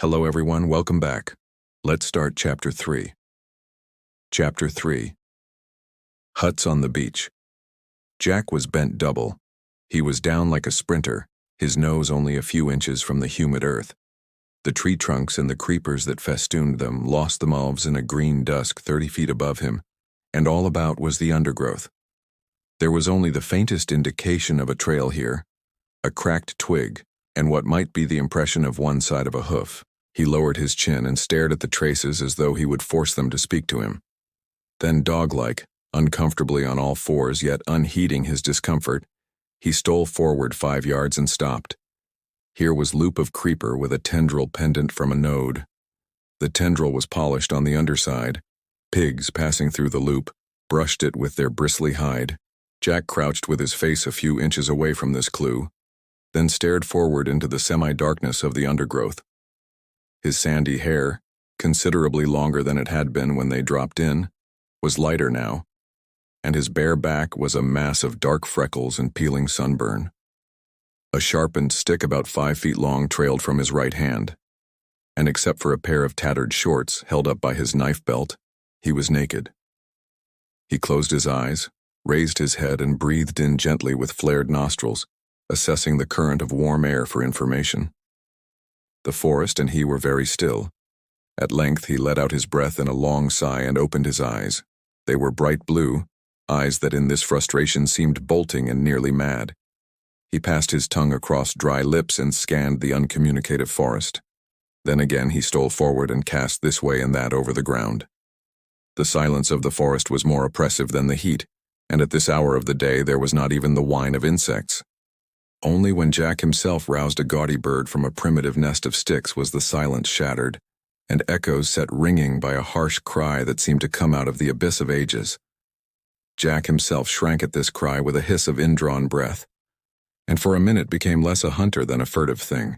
Hello everyone, welcome back. Let's start Chapter 3. Chapter 3. Huts on the Beach. Jack was bent double. He was down like a sprinter, his nose only a few inches from the humid earth. The tree trunks and the creepers that festooned them lost themselves in a green dusk 30 feet above him, and all about was the undergrowth. There was only the faintest indication of a trail here, a cracked twig, and what might be the impression of one side of a hoof. He lowered his chin and stared at the traces as though he would force them to speak to him. Then, dog-like, uncomfortably on all fours yet unheeding his discomfort, he stole forward 5 yards and stopped. Here was loop of creeper with a tendril pendant from a node. The tendril was polished on the underside. Pigs, passing through the loop, brushed it with their bristly hide. Jack crouched with his face a few inches away from this clue, then stared forward into the semi-darkness of the undergrowth. His sandy hair, considerably longer than it had been when they dropped in, was lighter now, and his bare back was a mass of dark freckles and peeling sunburn. A sharpened stick about 5 feet long trailed from his right hand, and except for a pair of tattered shorts held up by his knife belt, he was naked. He closed his eyes, raised his head and breathed in gently with flared nostrils, assessing the current of warm air for information. The forest and he were very still. At length he let out his breath in a long sigh and opened his eyes. They were bright blue, eyes that in this frustration seemed bolting and nearly mad. He passed his tongue across dry lips and scanned the uncommunicative forest. Then again he stole forward and cast this way and that over the ground. The silence of the forest was more oppressive than the heat, and at this hour of the day there was not even the whine of insects. Only when Jack himself roused a gaudy bird from a primitive nest of sticks was the silence shattered, and echoes set ringing by a harsh cry that seemed to come out of the abyss of ages. Jack himself shrank at this cry with a hiss of indrawn breath, and for a minute became less a hunter than a furtive thing,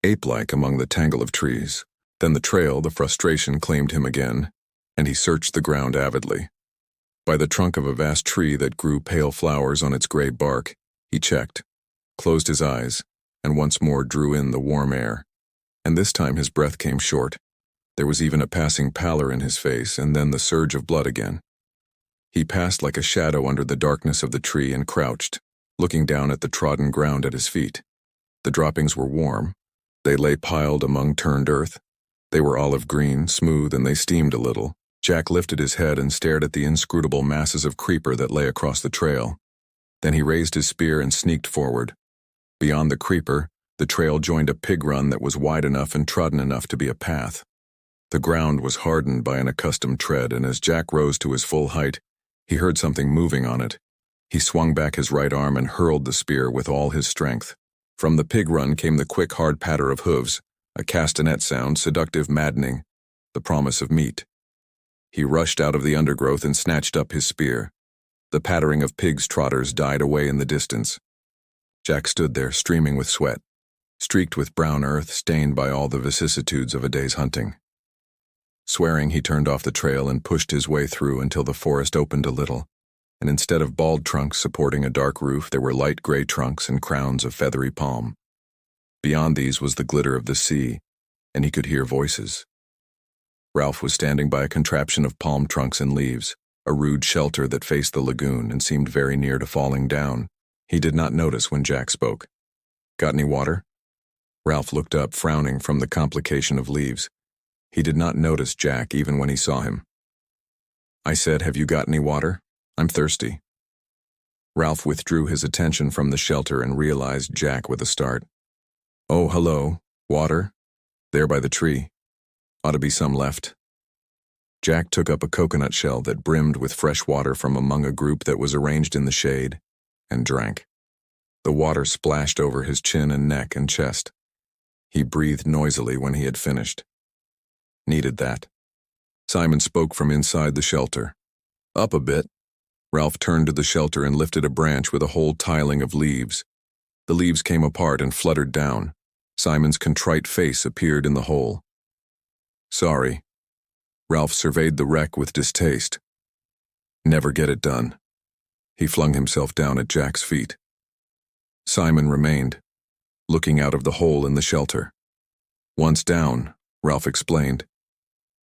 ape-like among the tangle of trees. Then the frustration claimed him again, and he searched the ground avidly. By the trunk of a vast tree that grew pale flowers on its gray bark, he checked, closed his eyes, and once more drew in the warm air. And this time his breath came short. There was even a passing pallor in his face, and then the surge of blood again. He passed like a shadow under the darkness of the tree and crouched, looking down at the trodden ground at his feet. The droppings were warm. They lay piled among turned earth. They were olive green, smooth, and they steamed a little. Jack lifted his head and stared at the inscrutable masses of creeper that lay across the trail. Then he raised his spear and sneaked forward. Beyond the creeper, the trail joined a pig run that was wide enough and trodden enough to be a path. The ground was hardened by an accustomed tread, and as Jack rose to his full height, he heard something moving on it. He swung back his right arm and hurled the spear with all his strength. From the pig run came the quick, hard patter of hooves, a castanet sound, seductive, maddening, the promise of meat. He rushed out of the undergrowth and snatched up his spear. The pattering of pigs' trotters died away in the distance. Jack stood there, streaming with sweat, streaked with brown earth, stained by all the vicissitudes of a day's hunting. Swearing, he turned off the trail and pushed his way through until the forest opened a little, and instead of bald trunks supporting a dark roof, there were light gray trunks and crowns of feathery palm. Beyond these was the glitter of the sea, and he could hear voices. Ralph was standing by a contraption of palm trunks and leaves, a rude shelter that faced the lagoon and seemed very near to falling down. He did not notice when Jack spoke. "Got any water?" Ralph looked up, frowning from the complication of leaves. He did not notice Jack even when he saw him. "I said, have you got any water? I'm thirsty." Ralph withdrew his attention from the shelter and realized Jack with a start. "Oh, hello. Water? There by the tree. Ought to be some left." Jack took up a coconut shell that brimmed with fresh water from among a group that was arranged in the shade, and drank. The water splashed over his chin and neck and chest. He breathed noisily when he had finished. Needed that. Simon spoke from inside the shelter. "Up a bit." Ralph turned to the shelter and lifted a branch with a whole tiling of leaves. The leaves came apart and fluttered down. Simon's contrite face appeared in the hole. "Sorry." Ralph surveyed the wreck with distaste. "Never get it done." He flung himself down at Jack's feet. Simon remained, looking out of the hole in the shelter. Once down, Ralph explained.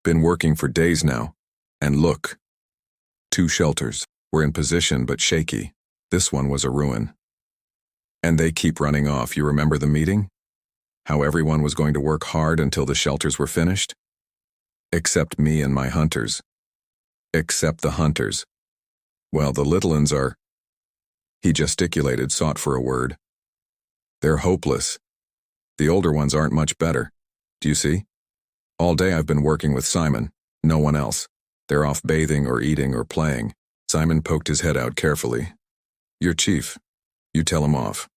Been working for days now. And look. 2 shelters were in position but shaky. This one was a ruin. And they keep running off. You remember the meeting? How everyone was going to work hard until the shelters were finished? Except me and my hunters. Except the hunters. Well, the little uns are... He gesticulated, sought for a word. They're hopeless. The older ones aren't much better. Do you see? All day I've been working with Simon. No one else. They're off bathing or eating or playing. Simon poked his head out carefully. You're chief. You tell him off.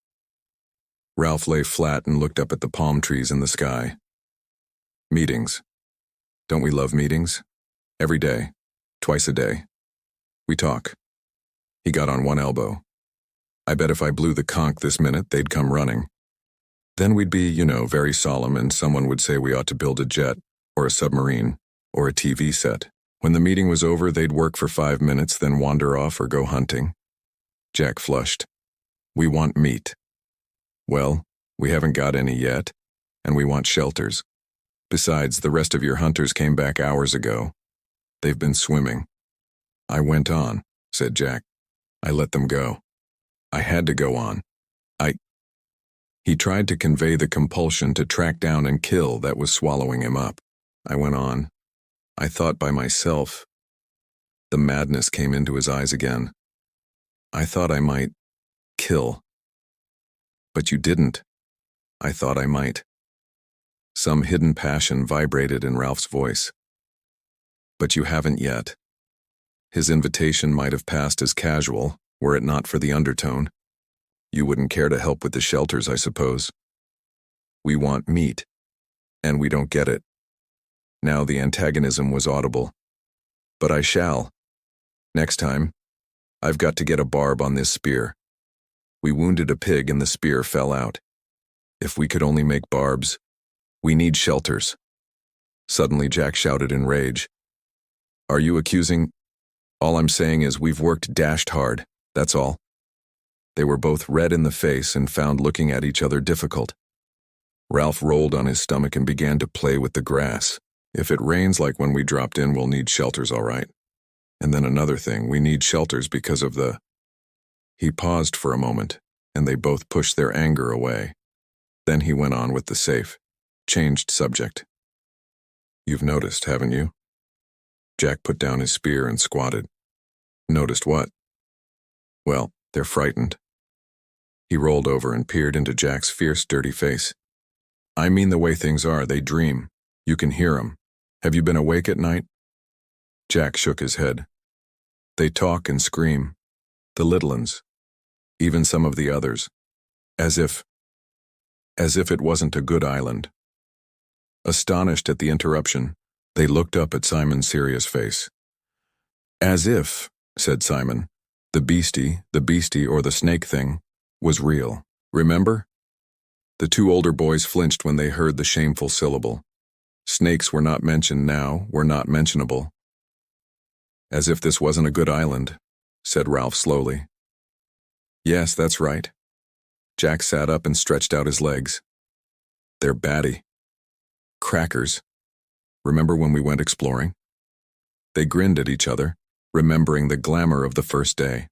Ralph lay flat and looked up at the palm trees in the sky. Meetings. Don't we love meetings? Every day. Twice a day. We talk. He got on one elbow. I bet if I blew the conch this minute, they'd come running. Then we'd be, very solemn, and someone would say we ought to build a jet, or a submarine, or a TV set. When the meeting was over, they'd work for 5 minutes, then wander off or go hunting. Jack flushed. We want meat. Well, we haven't got any yet, and we want shelters. Besides, the rest of your hunters came back hours ago. They've been swimming. I went on, said Jack. I let them go. I had to go on. He tried to convey the compulsion to track down and kill that was swallowing him up. I went on. I thought by myself. The madness came into his eyes again. I thought I might kill. But you didn't. I thought I might. Some hidden passion vibrated in Ralph's voice. But you haven't yet. His invitation might have passed as casual, were it not for the undertone. You wouldn't care to help with the shelters, I suppose. We want meat, and we don't get it. Now the antagonism was audible. But I shall. Next time, I've got to get a barb on this spear. We wounded a pig and the spear fell out. If we could only make barbs. We need shelters. Suddenly Jack shouted in rage. Are you accusing? All I'm saying is we've worked dashed hard, that's all. They were both red in the face and found looking at each other difficult. Ralph rolled on his stomach and began to play with the grass. If it rains like when we dropped in, we'll need shelters, all right. And then another thing, we need shelters because of the... He paused for a moment, and they both pushed their anger away. Then he went on with the safe, changed subject. You've noticed, haven't you? Jack put down his spear and squatted. Noticed what? Well, they're frightened. He rolled over and peered into Jack's fierce, dirty face. I mean the way things are, they dream. You can hear 'em. Have you been awake at night? Jack shook his head. They talk and scream. The little uns. Even some of the others. As if it wasn't a good island. Astonished at the interruption, they looked up at Simon's serious face. As if, said Simon, the beastie or the snake thing, was real. Remember? The 2 older boys flinched when they heard the shameful syllable. Snakes were not mentioned now, were not mentionable. As if this wasn't a good island, said Ralph slowly. Yes, that's right. Jack sat up and stretched out his legs. They're batty. Crackers. Remember when we went exploring? They grinned at each other, remembering the glamour of the first day.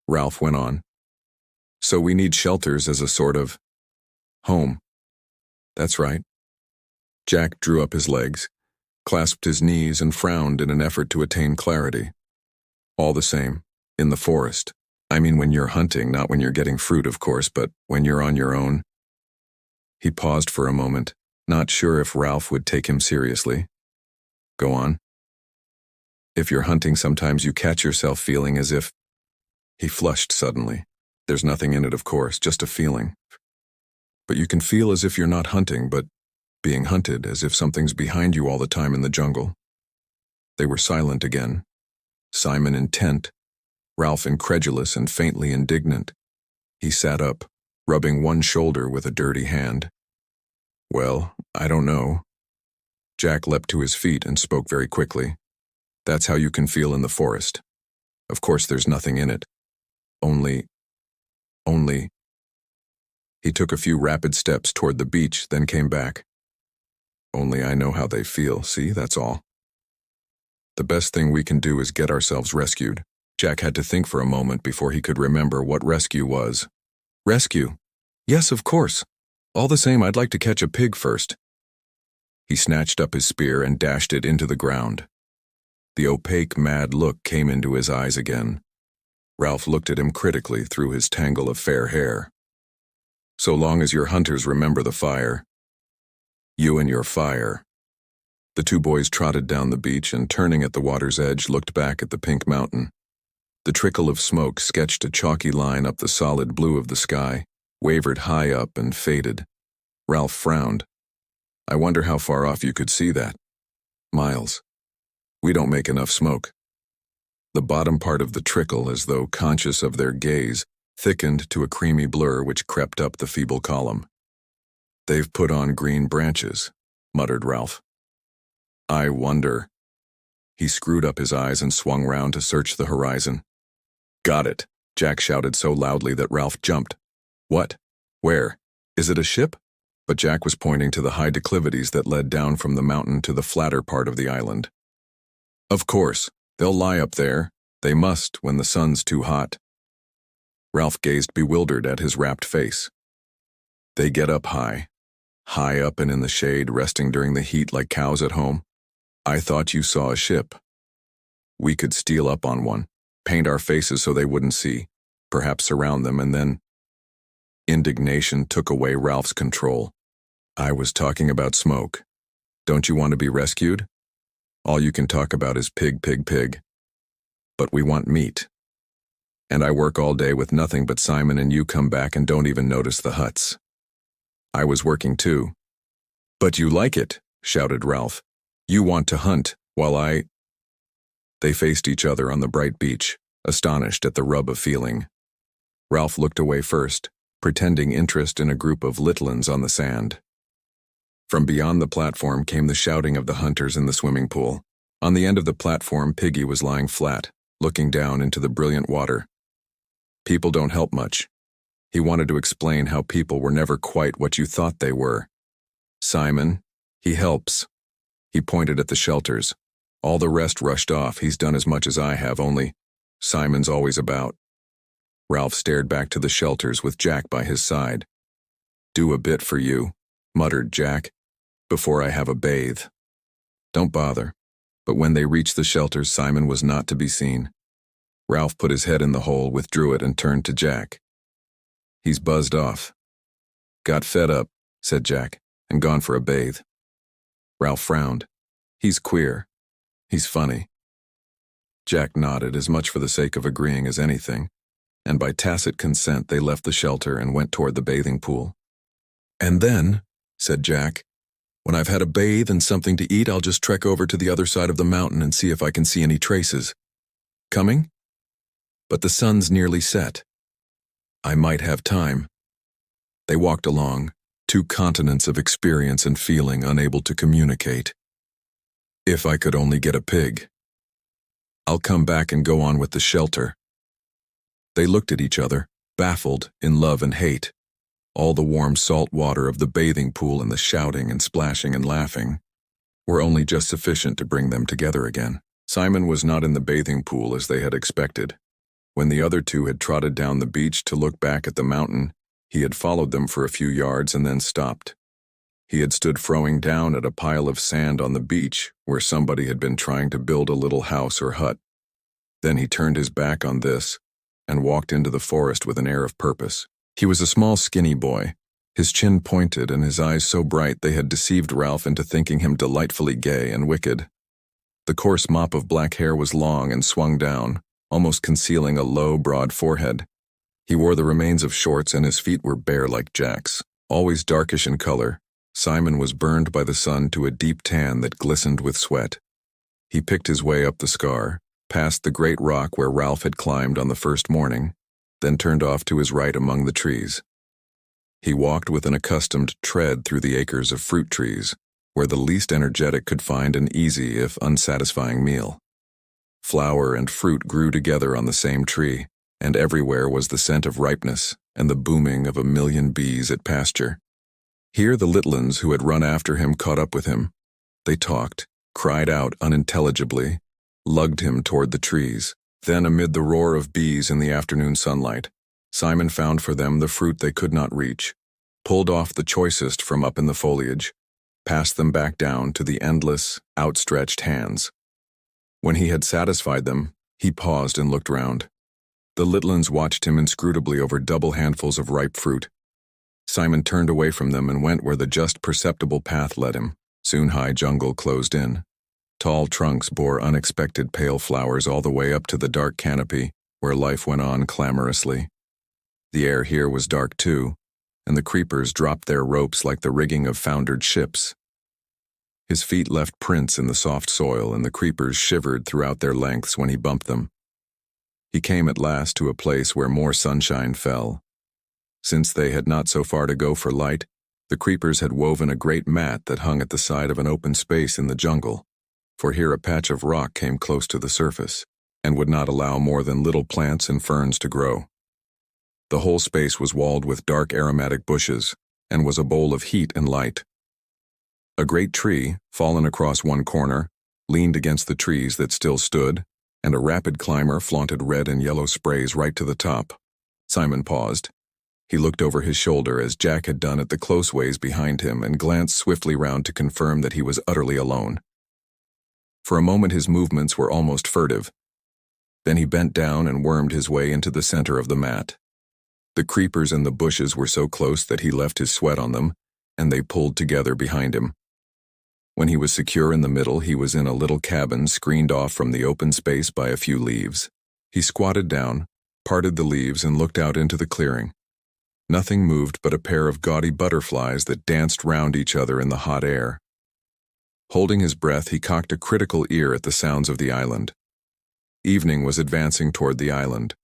Ralph went on. So we need shelters as a sort of home. That's right. Jack drew up his legs, clasped his knees, and frowned in an effort to attain clarity. All the same, in the forest. I mean when you're hunting, not when you're getting fruit, of course, but when you're on your own. He paused for a moment, not sure if Ralph would take him seriously. Go on. If you're hunting, sometimes you catch yourself feeling as if... He flushed suddenly. There's nothing in it, of course, just a feeling. But you can feel as if you're not hunting, but being hunted, as if something's behind you all the time in the jungle. They were silent again. Simon intent, Ralph incredulous and faintly indignant. He sat up, rubbing one shoulder with a dirty hand. Well, I don't know. Jack leapt to his feet and spoke very quickly. That's how you can feel in the forest. Of course there's nothing in it. Only... He took a few rapid steps toward the beach, then came back. Only I know how they feel, see, that's all. The best thing we can do is get ourselves rescued. Jack had to think for a moment before he could remember what rescue was. Rescue? Yes, of course. All the same, I'd like to catch a pig first. He snatched up his spear and dashed it into the ground. The opaque, mad look came into his eyes again. Ralph looked at him critically through his tangle of fair hair. So long as your hunters remember the fire. You and your fire. The two boys trotted down the beach and, turning at the water's edge, looked back at the pink mountain. The trickle of smoke sketched a chalky line up the solid blue of the sky, wavered high up and faded. Ralph frowned. I wonder how far off you could see that. Miles. We don't make enough smoke. The bottom part of the trickle, as though conscious of their gaze, thickened to a creamy blur which crept up the feeble column. They've put on green branches, muttered Ralph. I wonder. He screwed up his eyes and swung round to search the horizon. Got it, Jack shouted so loudly that Ralph jumped. What? Where? Is it a ship? But Jack was pointing to the high declivities that led down from the mountain to the flatter part of the island. Of course, they'll lie up there. They must when the sun's too hot. Ralph gazed bewildered at his rapt face. They get up high up and in the shade, resting during the heat like cows at home. I thought you saw a ship. We could steal up on one, paint our faces so they wouldn't see, perhaps surround them, and then... Indignation took away Ralph's control. I was talking about smoke. Don't you want to be rescued? All you can talk about is pig, pig, pig. But we want meat. And I work all day with nothing but Simon, and you come back and don't even notice the huts. I was working too. But you like it, shouted Ralph. You want to hunt, while I... They faced each other on the bright beach, astonished at the rub of feeling. Ralph looked away first, pretending interest in a group of littlins on the sand. From beyond the platform came the shouting of the hunters in the swimming pool. On the end of the platform, Piggy was lying flat, looking down into the brilliant water. People don't help much. He wanted to explain how people were never quite what you thought they were. Simon, he helps. He pointed at the shelters. All the rest rushed off. He's done as much as I have, only Simon's always about. Ralph stared back to the shelters with Jack by his side. Do a bit for you, muttered Jack, before I have a bathe. Don't bother. But when they reached the shelters, Simon was not to be seen. Ralph put his head in the hole, withdrew it, and turned to Jack. He's buzzed off. Got fed up, said Jack, and gone for a bathe. Ralph frowned. He's queer. He's funny. Jack nodded, as much for the sake of agreeing as anything, and by tacit consent they left the shelter and went toward the bathing pool. And then, said Jack, when I've had a bathe and something to eat, I'll just trek over to the other side of the mountain and see if I can see any traces. Coming? But the sun's nearly set. I might have time. They walked along, two continents of experience and feeling unable to communicate. If I could only get a pig. I'll come back and go on with the shelter. They looked at each other, baffled in love and hate. All the warm salt water of the bathing pool and the shouting and splashing and laughing were only just sufficient to bring them together again. Simon was not in the bathing pool as they had expected. When the other two had trotted down the beach to look back at the mountain, he had followed them for a few yards and then stopped. He had stood frowning down at a pile of sand on the beach where somebody had been trying to build a little house or hut. Then he turned his back on this and walked into the forest with an air of purpose. He was a small, skinny boy, his chin pointed and his eyes so bright they had deceived Ralph into thinking him delightfully gay and wicked. The coarse mop of black hair was long and swung down, almost concealing a low, broad forehead. He wore the remains of shorts and his feet were bare like Jack's. Always darkish in color, Simon was burned by the sun to a deep tan that glistened with sweat. He picked his way up the scar, past the great rock where Ralph had climbed on the first morning, then turned off to his right among the trees. He walked with an accustomed tread through the acres of fruit trees, where the least energetic could find an easy if unsatisfying meal. Flower and fruit grew together on the same tree, and everywhere was the scent of ripeness and the booming of a million bees at pasture. Here the little ones who had run after him caught up with him. They talked, cried out unintelligibly, lugged him toward the trees. Then, amid the roar of bees in the afternoon sunlight, Simon found for them the fruit they could not reach, pulled off the choicest from up in the foliage, passed them back down to the endless, outstretched hands. When he had satisfied them, he paused and looked round. The little ones watched him inscrutably over double handfuls of ripe fruit. Simon turned away from them and went where the just perceptible path led him. Soon high jungle closed in. Tall trunks bore unexpected pale flowers all the way up to the dark canopy, where life went on clamorously. The air here was dark too, and the creepers dropped their ropes like the rigging of foundered ships. His feet left prints in the soft soil, and the creepers shivered throughout their lengths when he bumped them. He came at last to a place where more sunshine fell. Since they had not so far to go for light, the creepers had woven a great mat that hung at the side of an open space in the jungle, for here a patch of rock came close to the surface, and would not allow more than little plants and ferns to grow. The whole space was walled with dark aromatic bushes, and was a bowl of heat and light. A great tree, fallen across one corner, leaned against the trees that still stood, and a rapid climber flaunted red and yellow sprays right to the top. Simon paused. He looked over his shoulder as Jack had done at the close ways behind him, and glanced swiftly round to confirm that he was utterly alone. For a moment his movements were almost furtive. Then he bent down and wormed his way into the center of the mat. The creepers and the bushes were so close that he left his sweat on them, and they pulled together behind him. When he was secure in the middle, he was in a little cabin screened off from the open space by a few leaves. He squatted down, parted the leaves, and looked out into the clearing. Nothing moved but a pair of gaudy butterflies that danced round each other in the hot air. Holding his breath, he cocked a critical ear at the sounds of the island. Evening was advancing toward the island.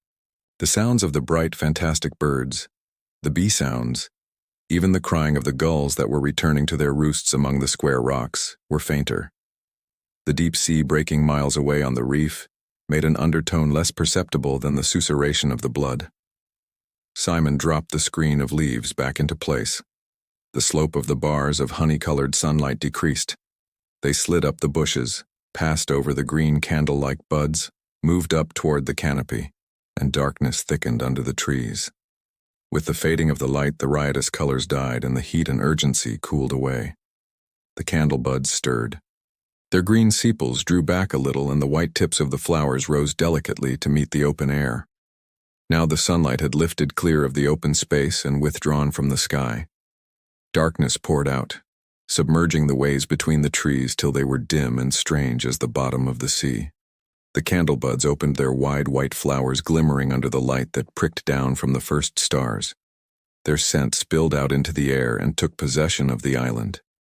The sounds of the bright, fantastic birds, the bee sounds, even the crying of the gulls that were returning to their roosts among the square rocks, were fainter. The deep sea breaking miles away on the reef made an undertone less perceptible than the susurration of the blood. Simon dropped the screen of leaves back into place. The slope of the bars of honey-colored sunlight decreased. They slid up the bushes, passed over the green candle-like buds, moved up toward the canopy, and darkness thickened under the trees. With the fading of the light, the riotous colors died, and the heat and urgency cooled away. The candle buds stirred. Their green sepals drew back a little, and the white tips of the flowers rose delicately to meet the open air. Now the sunlight had lifted clear of the open space and withdrawn from the sky. Darkness poured out, submerging the ways between the trees till they were dim and strange as the bottom of the sea. The candle buds opened their wide white flowers, glimmering under the light that pricked down from the first stars. Their scent spilled out into the air and took possession of the island.